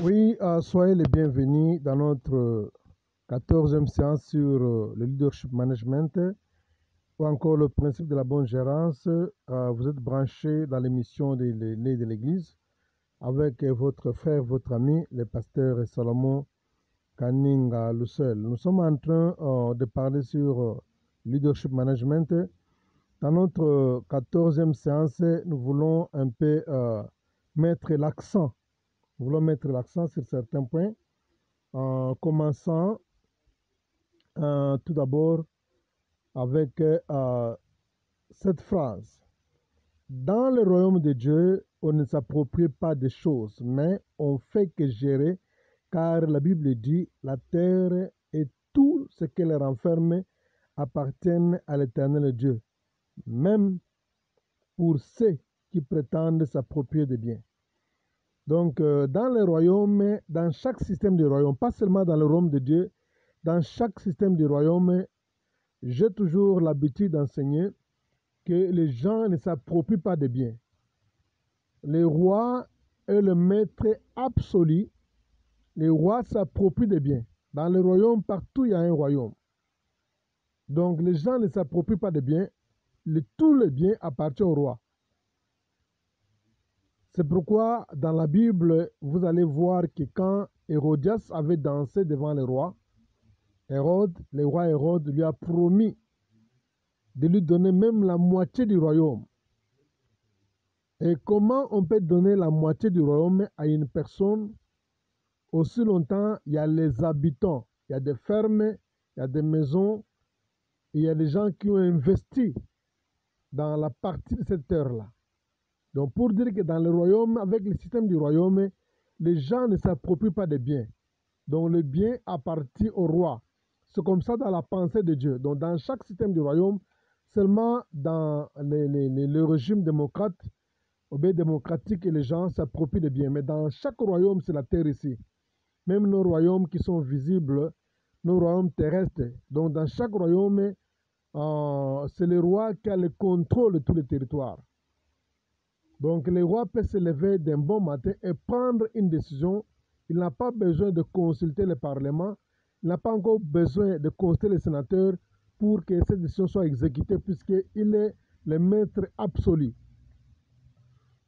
Oui, soyez les bienvenus dans notre 14e séance sur le leadership management ou encore le principe de la bonne gérance. Vous êtes branchés dans l'émission des Nés de l'Église avec votre frère, votre ami, le pasteur Salomon Kaninga Loussel. Nous sommes en train de parler sur leadership management. Dans notre 14e séance, nous voulons un peu mettre l'accent. Nous voulons mettre l'accent sur certains points en commençant tout d'abord avec cette phrase. Dans le royaume de Dieu, on ne s'approprie pas des choses, mais on fait que gérer, car la Bible dit, la terre et tout ce qu'elle renferme appartiennent à l'Éternel Dieu, même pour ceux qui prétendent s'approprier des biens. Donc, dans le royaume, dans chaque système du royaume, pas seulement dans le royaume de Dieu, dans chaque système du royaume, j'ai toujours l'habitude d'enseigner que les gens ne s'approprient pas des biens. Le roi est le maître absolu. Le roi s'approprie des biens. Dans le royaume, partout, il y a un royaume. Donc, les gens ne s'approprient pas des biens. Tout le bien appartient au roi. C'est pourquoi, dans la Bible, vous allez voir que quand Hérodias avait dansé devant le roi Hérode lui a promis de lui donner même la moitié du royaume. Et comment on peut donner la moitié du royaume à une personne aussi longtemps il y a les habitants, il y a des fermes, il y a des maisons, il y a des gens qui ont investi dans la partie de cette terre-là. Donc pour dire que dans le royaume, avec le système du royaume, les gens ne s'approprient pas des biens. Donc le bien appartient au roi. C'est comme ça dans la pensée de Dieu. Donc dans chaque système du royaume, seulement dans le régime démocrate, ou bien démocratique, les gens s'approprient des biens. Mais dans chaque royaume, c'est la terre ici. Même nos royaumes qui sont visibles, nos royaumes terrestres. Donc dans chaque royaume, c'est le roi qui a le contrôle de tous les territoires. Donc le roi peut se lever d'un bon matin et prendre une décision. Il n'a pas besoin de consulter le Parlement. Il n'a pas encore besoin de consulter les sénateurs pour que cette décision soit exécutée puisqu'il est le maître absolu.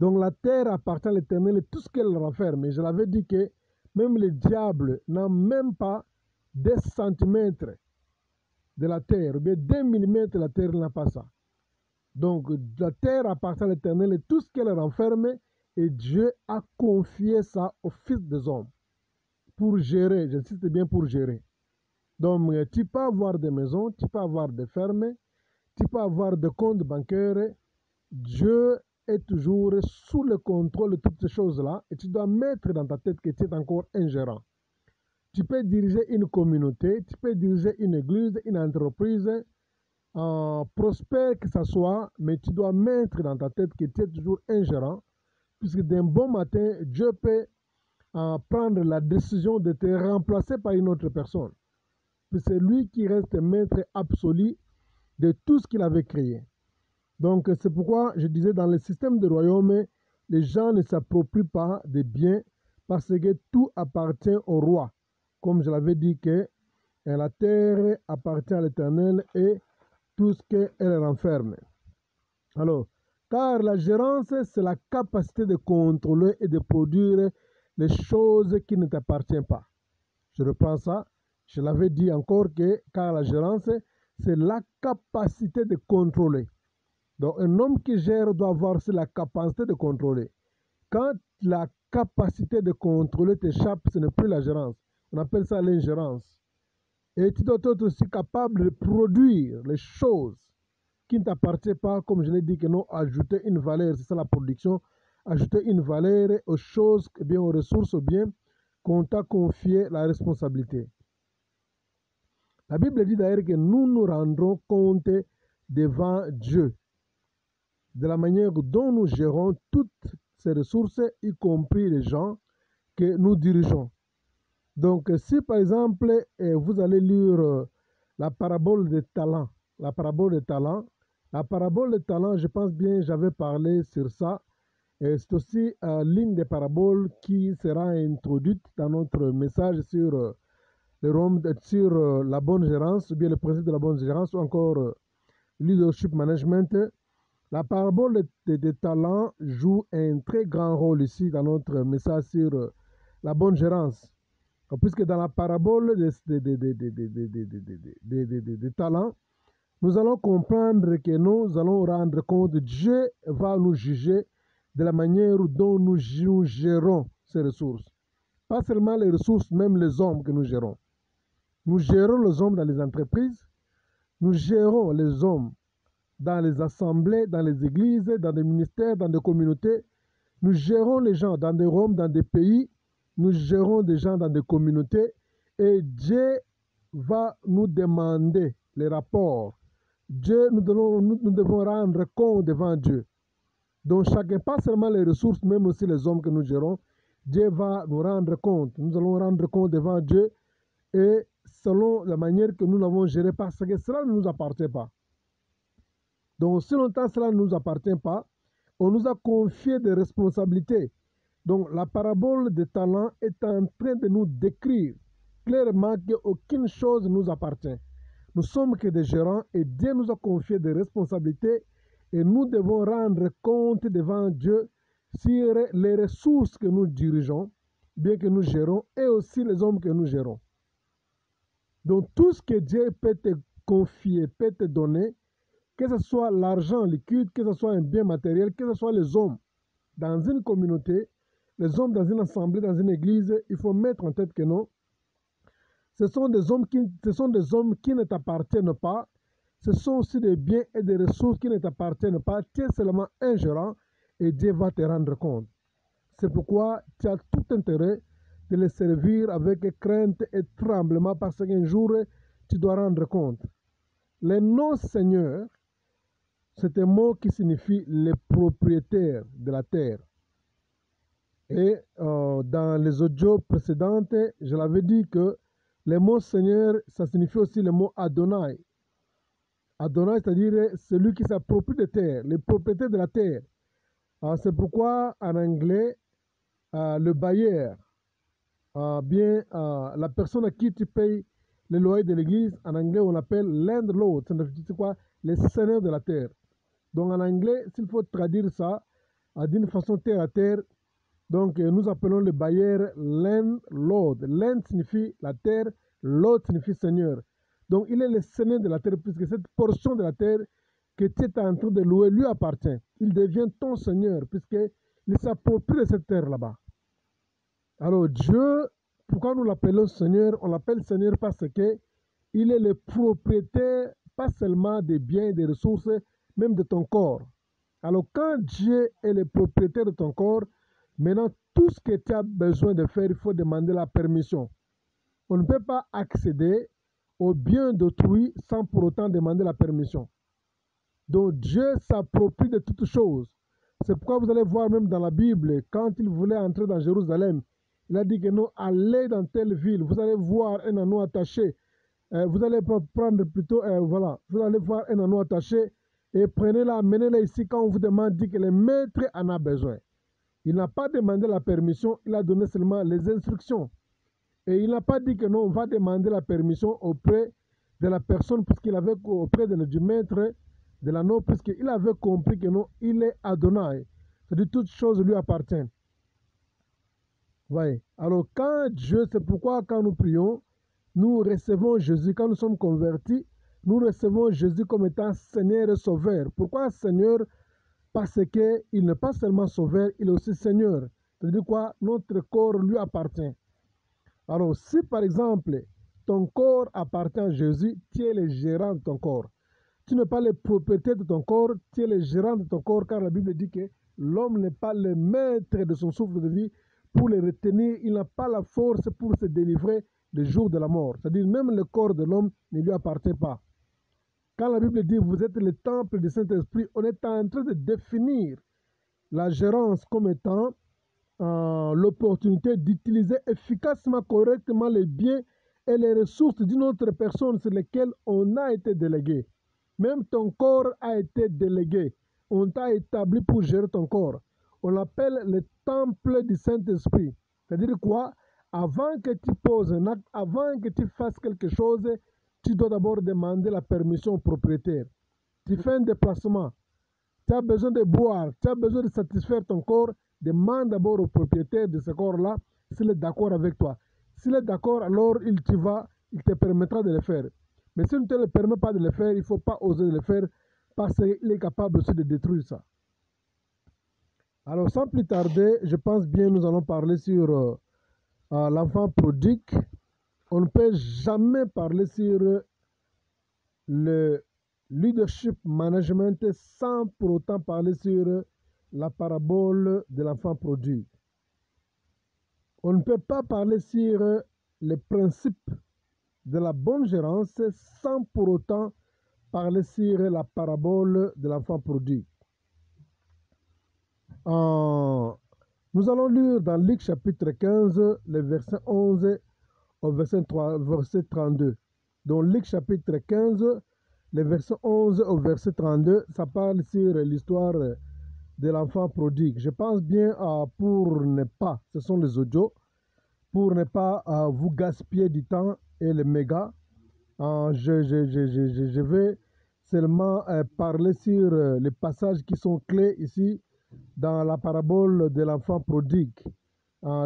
Donc la terre appartient à l'Éternel et tout ce qu'elle renferme. Mais je l'avais dit que même le diable n'a même pas des centimètres de la terre, ou bien 2 millimètres de la terre n'a pas ça. Donc la terre appartient à l'Éternel et tout ce qu'elle renferme, et Dieu a confié ça aux fils des hommes pour gérer, j'insiste bien pour gérer. Donc tu peux avoir des maisons, tu peux avoir des fermes, tu peux avoir des comptes bancaires. Dieu est toujours sous le contrôle de toutes ces choses-là et tu dois mettre dans ta tête que tu es encore un gérant. Tu peux diriger une communauté, tu peux diriger une église, une entreprise, prospère que ça soit, mais tu dois mettre dans ta tête que tu es toujours un gérant, puisque d'un bon matin, Dieu peut prendre la décision de te remplacer par une autre personne. Puis c'est lui qui reste maître absolu de tout ce qu'il avait créé. Donc c'est pourquoi je disais dans le système de royaume, les gens ne s'approprient pas des biens parce que tout appartient au roi. Comme je l'avais dit que la terre appartient à l'Éternel et tout ce qu'elle renferme. Alors, car la gérance, c'est la capacité de contrôler et de produire les choses qui ne t'appartiennent pas. Je reprends ça. Je l'avais dit encore que, car la gérance, c'est la capacité de contrôler. Donc, un homme qui gère doit avoir aussi la capacité de contrôler. Quand la capacité de contrôler t'échappe, ce n'est plus la gérance. On appelle ça l'ingérence. Et tu dois être aussi capable de produire les choses qui ne t'appartiennent pas, comme je l'ai dit, que non, ajouter une valeur, c'est ça la production, ajouter une valeur aux choses, eh bien, aux ressources, aux biens qu'on t'a confié la responsabilité. La Bible dit d'ailleurs que nous nous rendrons compte devant Dieu de la manière dont nous gérons toutes ces ressources, y compris les gens que nous dirigeons. Donc, si par exemple, vous allez lire la parabole des talents, la parabole des talents, je pense bien, j'avais parlé sur ça. Et c'est aussi l'une des paraboles qui sera introduite dans notre message sur, sur la bonne gérance, ou bien le principe de la bonne gérance, ou encore leadership management. La parabole des talents joue un très grand rôle ici dans notre message sur la bonne gérance. Puisque dans la parabole des talents, nous allons comprendre que nous allons rendre compte, Dieu va nous juger de la manière dont nous gérons ces ressources. Pas seulement les ressources, même les hommes que nous gérons. Nous gérons les hommes dans les entreprises, nous gérons les hommes dans les assemblées, dans les églises, dans des ministères, dans des communautés. Nous gérons les gens dans des Roms, dans des pays. Nous gérons des gens dans des communautés. Et Dieu va nous demander les rapports. Nous devons rendre compte devant Dieu. Donc chacun, pas seulement les ressources, même aussi les hommes que nous gérons, Dieu va nous rendre compte. Nous allons rendre compte devant Dieu et selon la manière que nous l'avons géré, parce que cela ne nous appartient pas. Donc si longtemps cela ne nous appartient pas, on nous a confié des responsabilités. Donc la parabole des talents est en train de nous décrire clairement qu'aucune chose ne nous appartient. Nous sommes que des gérants et Dieu nous a confié des responsabilités et nous devons rendre compte devant Dieu sur les ressources que nous dirigeons, bien que nous gérons, et aussi les hommes que nous gérons. Donc tout ce que Dieu peut te confier, peut te donner, que ce soit l'argent liquide, que ce soit un bien matériel, que ce soit les hommes dans une communauté, les hommes dans une assemblée, dans une église, il faut mettre en tête que non. Ce sont des hommes qui ne t'appartiennent pas. Ce sont aussi des biens et des ressources qui ne t'appartiennent pas. Tu es seulement un gérant et Dieu va te rendre compte. C'est pourquoi tu as tout intérêt de les servir avec crainte et tremblement parce qu'un jour, tu dois rendre compte. Le nom Seigneur, c'est un mot qui signifie les propriétaires de la terre. Et dans les audios précédentes, je l'avais dit que le mot Seigneur, ça signifie aussi le mot Adonai. Adonai, c'est-à-dire celui qui s'approprie de terre, les propriétaires de la terre. C'est pourquoi en anglais, le bailleur, la personne à qui tu payes le loyer de l'église, en anglais on l'appelle landlord, c'est quoi? Les seigneurs de la terre. Donc en anglais, s'il faut traduire ça d'une façon terre à terre, donc nous appelons le bailleur landlord. Land signifie la terre, lord signifie seigneur. Donc il est le seigneur de la terre puisque cette portion de la terre que tu es en train de louer lui appartient. Il devient ton seigneur puisqu'il s'approprie de cette terre là-bas. Alors Dieu, pourquoi nous l'appelons Seigneur? On l'appelle Seigneur parce qu'il est le propriétaire pas seulement des biens et des ressources, même de ton corps. Alors quand Dieu est le propriétaire de ton corps, maintenant tout ce que tu as besoin de faire, il faut demander la permission. On ne peut pas accéder aux biens d'autrui sans pour autant demander la permission. Donc Dieu s'approprie de toutes choses. C'est pourquoi vous allez voir même dans la Bible, quand il voulait entrer dans Jérusalem, il a dit que non, allez dans telle ville, vous allez voir un anneau attaché. Vous allez prendre plutôt, vous allez voir un anneau attaché et prenez-le, amenez-le ici quand on vous demande, dit que le maître en a besoin. Il n'a pas demandé la permission, il a donné seulement les instructions. Et il n'a pas dit que non, on va demander la permission auprès de la personne, puisqu'il avait auprès du maître de l'anneau, puisqu'il avait compris que non, il est Adonai. C'est-à-dire toutes choses lui appartiennent. Ouais. Alors quand Dieu, c'est pourquoi quand nous prions, nous recevons Jésus, quand nous sommes convertis, nous recevons Jésus comme étant Seigneur et Sauveur. Pourquoi Seigneur? Parce qu'il n'est pas seulement Sauveur, il est aussi Seigneur. C'est-à-dire quoi? Notre corps lui appartient. Alors si par exemple, ton corps appartient à Jésus, tu es le gérant de ton corps. Tu n'es pas le propriétaire de ton corps, tu es le gérant de ton corps, car la Bible dit que l'homme n'est pas le maître de son souffle de vie pour le retenir. Il n'a pas la force pour se délivrer le jour de la mort. C'est-à-dire même le corps de l'homme ne lui appartient pas. Quand la Bible dit vous êtes le temple du Saint-Esprit, on est en train de définir la gérance comme étant l'opportunité d'utiliser efficacement, correctement les biens et les ressources d'une autre personne sur lesquelles on a été délégué. Même ton corps a été délégué. On t'a établi pour gérer ton corps. On l'appelle le temple du Saint-Esprit. C'est-à-dire quoi? Avant que tu poses un acte, avant que tu fasses quelque chose, tu dois d'abord demander la permission au propriétaire. Tu fais un déplacement, tu as besoin de boire, tu as besoin de satisfaire ton corps, demande d'abord au propriétaire de ce corps-là s'il est d'accord avec toi. S'il est d'accord, alors il te permettra de le faire. Mais s'il ne te le permet pas de le faire, il ne faut pas oser le faire parce qu'il est capable aussi de détruire ça. Alors sans plus tarder, je pense bien nous allons parler sur l'enfant prodigue. On ne peut jamais parler sur le leadership management sans pour autant parler sur la parabole de l'enfant prodigue. On ne peut pas parler sur les principes de la bonne gérance sans pour autant parler sur la parabole de l'enfant prodigue. Nous allons lire dans Luc chapitre 15, les versets 11 au verset 32. Donc Luc chapitre 15, les versets 11 au verset 32, ça parle sur l'histoire de l'enfant prodigue. Je pense bien pour ne pas, ce sont les audios, pour ne pas vous gaspiller du temps et les mégas, je vais seulement parler sur les passages qui sont clés ici dans la parabole de l'enfant prodigue.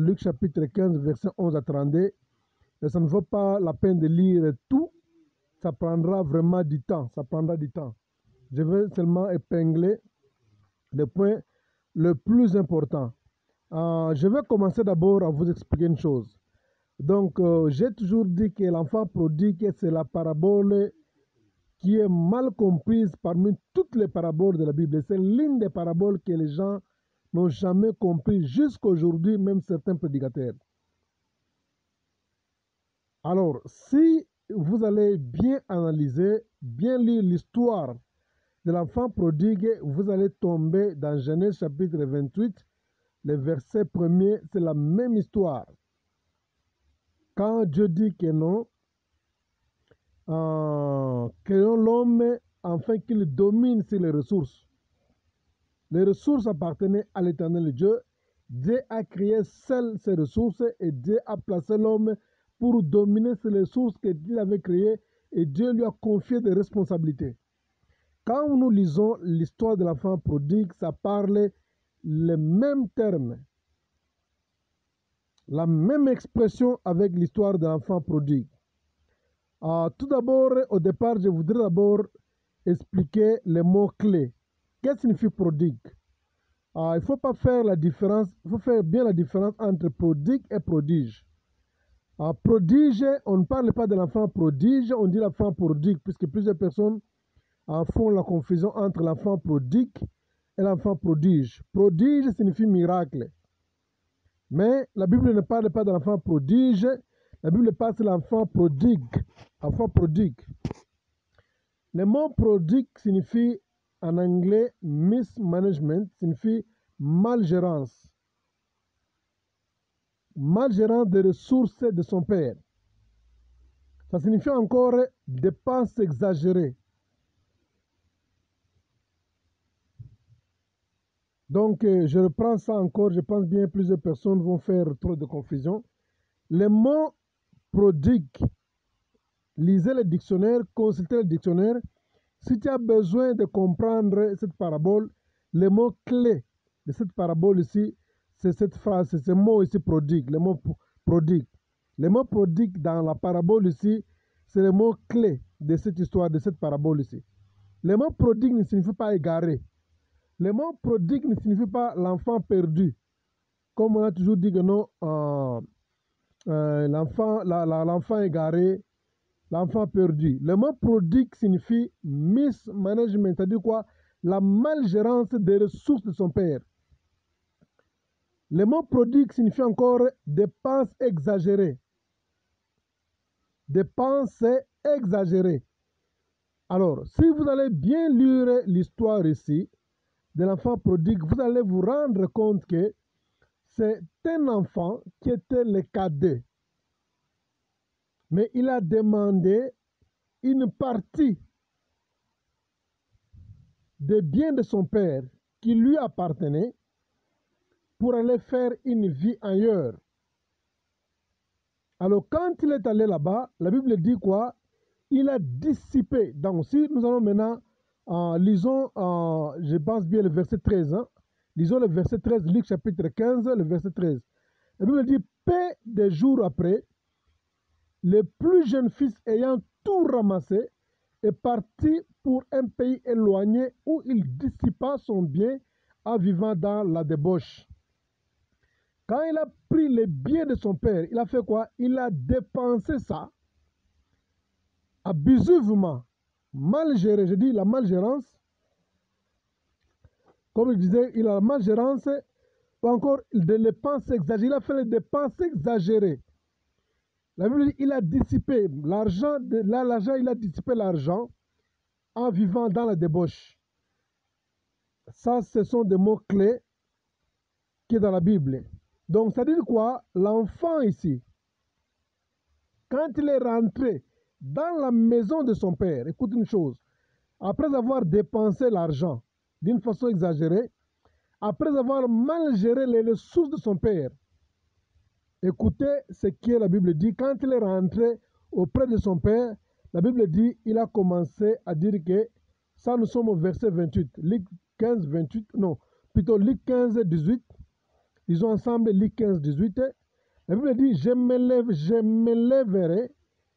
Luc chapitre 15, verset 11 à 32. Et ça ne vaut pas la peine de lire tout. Ça prendra vraiment du temps. Ça prendra du temps. Je vais seulement épingler le point le plus important. Je vais commencer d'abord à vous expliquer une chose. Donc, j'ai toujours dit que l'enfant prodigue, c'est la parabole qui est mal comprise parmi toutes les paraboles de la Bible. C'est l'une des paraboles que les gens n'ont jamais compris jusqu'à aujourd'hui, même certains prédicateurs. Alors, si vous allez bien analyser, bien lire l'histoire de l'enfant prodigue, vous allez tomber dans Genèse chapitre 28, le verset 1er, c'est la même histoire. Quand Dieu dit que non, créons l'homme afin qu'il domine sur les ressources. Les ressources appartenaient à l'Éternel Dieu. Dieu a créé seul ces ressources et Dieu a placé l'homme pour dominer ces ressources qu'il avait créées et Dieu lui a confié des responsabilités. Quand nous lisons l'histoire de l'enfant prodigue, ça parle les mêmes termes, la même expression avec l'histoire de l'enfant prodigue. Tout d'abord, au départ, je voudrais d'abord expliquer les mots-clés. Qu'est-ce que signifie prodigue? Il ne faut pas faire la différence, il faut faire bien la différence entre prodigue et prodige. Prodige, on ne parle pas de l'enfant prodige, on dit l'enfant prodigue, puisque plusieurs personnes font la confusion entre l'enfant prodigue et l'enfant prodige. Prodige signifie miracle. Mais la Bible ne parle pas de l'enfant prodige, la Bible parle de l'enfant prodigue. Enfant prodigue. Le mot prodigue signifie en anglais mismanagement, signifie malgérance. Malgérance des ressources de son père. Ça signifie encore dépenses exagérées. Donc, je reprends ça encore. Je pense bien que plusieurs personnes vont faire trop de confusion. Le mot prodigue, lisez le dictionnaire, consultez le dictionnaire. Si tu as besoin de comprendre cette parabole, le mot clé de cette parabole ici, c'est cette phrase, c'est ce mot ici prodigue, le mot prodigue. Le mot prodigue dans la parabole ici, c'est le mot clé de cette histoire, de cette parabole ici. Le mot prodigue ne signifie pas égaré. Le mot prodigue ne signifie pas l'enfant perdu. Comme on a toujours dit que non, l'enfant égaré, l'enfant perdu. Le mot prodigue signifie mismanagement, c'est-à-dire quoi? La malgérance des ressources de son père. Le mot prodigue signifie encore dépenses exagérées. Dépenses exagérées. Alors, si vous allez bien lire l'histoire ici de l'enfant prodigue, vous allez vous rendre compte que c'est un enfant qui était le cadet. Mais il a demandé une partie des biens de son père qui lui appartenait pour aller faire une vie ailleurs. Alors quand il est allé là-bas, la Bible dit quoi? Il a dissipé. Donc si nous allons maintenant, lisons, je pense bien le verset 13. Hein? Lisons le verset 13, Luc chapitre 15, le verset 13. La Bible dit, peu de jours après, le plus jeune fils ayant tout ramassé est parti pour un pays éloigné où il dissipa son bien en vivant dans la débauche. Quand il a pris les biens de son père, il a fait quoi? Il a dépensé ça abusivement, mal géré. Je dis la malgérance. Comme je disais, il a la malgérance ou encore des dépenses exagérées. Il a fait les dépenses exagérées. La Bible dit il a dissipé l'argent, il a dissipé l'argent en vivant dans la débauche. Ça, ce sont des mots clés qui sont dans la Bible. Donc, ça dit quoi? L'enfant ici, quand il est rentré dans la maison de son père, écoute une chose, après avoir dépensé l'argent d'une façon exagérée, après avoir mal géré les ressources de son père, écoutez ce que la Bible dit. Quand il est rentré auprès de son père, la Bible dit, il a commencé à dire que, ça nous sommes au verset 28, Luc 15, 28, non, plutôt Luc 15, 18, lisons ensemble Luc 15, 18, la Bible dit, je me lèverai,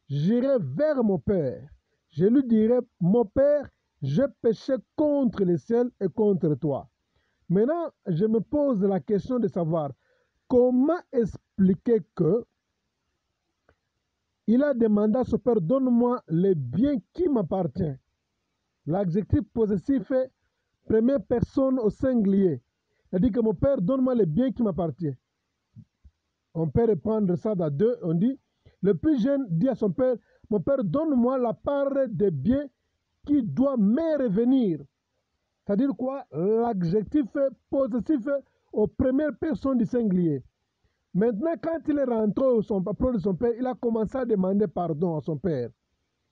j'irai vers mon père, je lui dirai, mon père, j'ai péché contre le ciel et contre toi. Maintenant, je me pose la question de savoir, comment expliquer que il a demandé à son père, donne-moi les biens qui m'appartiennent. L'adjectif possessif est première personne au singulier. Il dit que mon père, donne-moi les biens qui m'appartiennent. On peut reprendre ça dans deux. On dit, le plus jeune dit à son père, mon père, donne-moi la part des biens qui doit me revenir. C'est-à-dire quoi? L'adjectif possessif aux premières personnes du singulier. Maintenant, quand il est rentré auprès de son père, il a commencé à demander pardon à son père.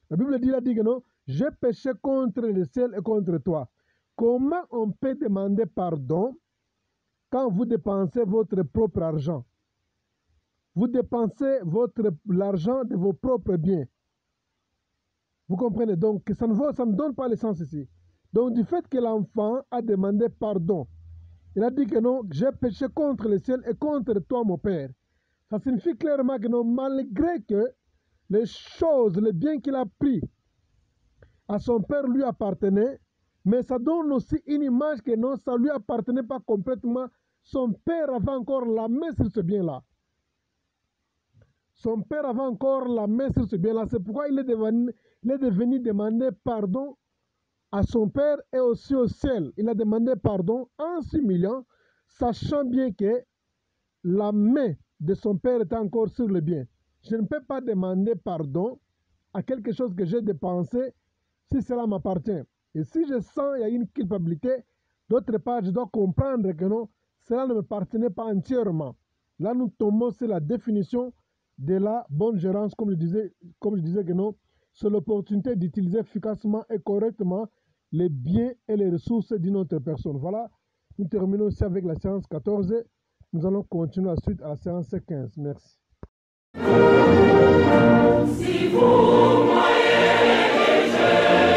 La Bible dit, il a dit que non, j'ai péché contre le ciel et contre toi. Comment on peut demander pardon quand vous dépensez votre propre argent? Vous dépensez l'argent de vos propres biens. Vous comprenez donc que ça ne donne pas le sens ici. Donc du fait que l'enfant a demandé pardon, il a dit que non, j'ai péché contre le ciel et contre toi, mon père. Ça signifie clairement que non, malgré que les choses, les biens qu'il a pris à son père lui appartenaient, mais ça donne aussi une image que non, ça ne lui appartenait pas complètement. Son père avait encore la main sur ce bien-là. Son père avait encore la main sur ce bien-là. C'est pourquoi il est devenu demander pardon à son père et aussi au ciel. Il a demandé pardon en s'humiliant, sachant bien que la main de son père était encore sur le bien. Je ne peux pas demander pardon à quelque chose que j'ai dépensé si cela m'appartient. Et si je sens qu'il y a une culpabilité, d'autre part, je dois comprendre que non, cela ne m'appartenait pas entièrement. Là, nous tombons sur la définition de la bonne gérance, comme je disais que non, c'est l'opportunité d'utiliser efficacement et correctement les biens et les ressources d'une autre personne. Voilà, nous terminons aussi avec la séance 14. Nous allons continuer ensuite à la séance 15. Merci. Si vous croyez que je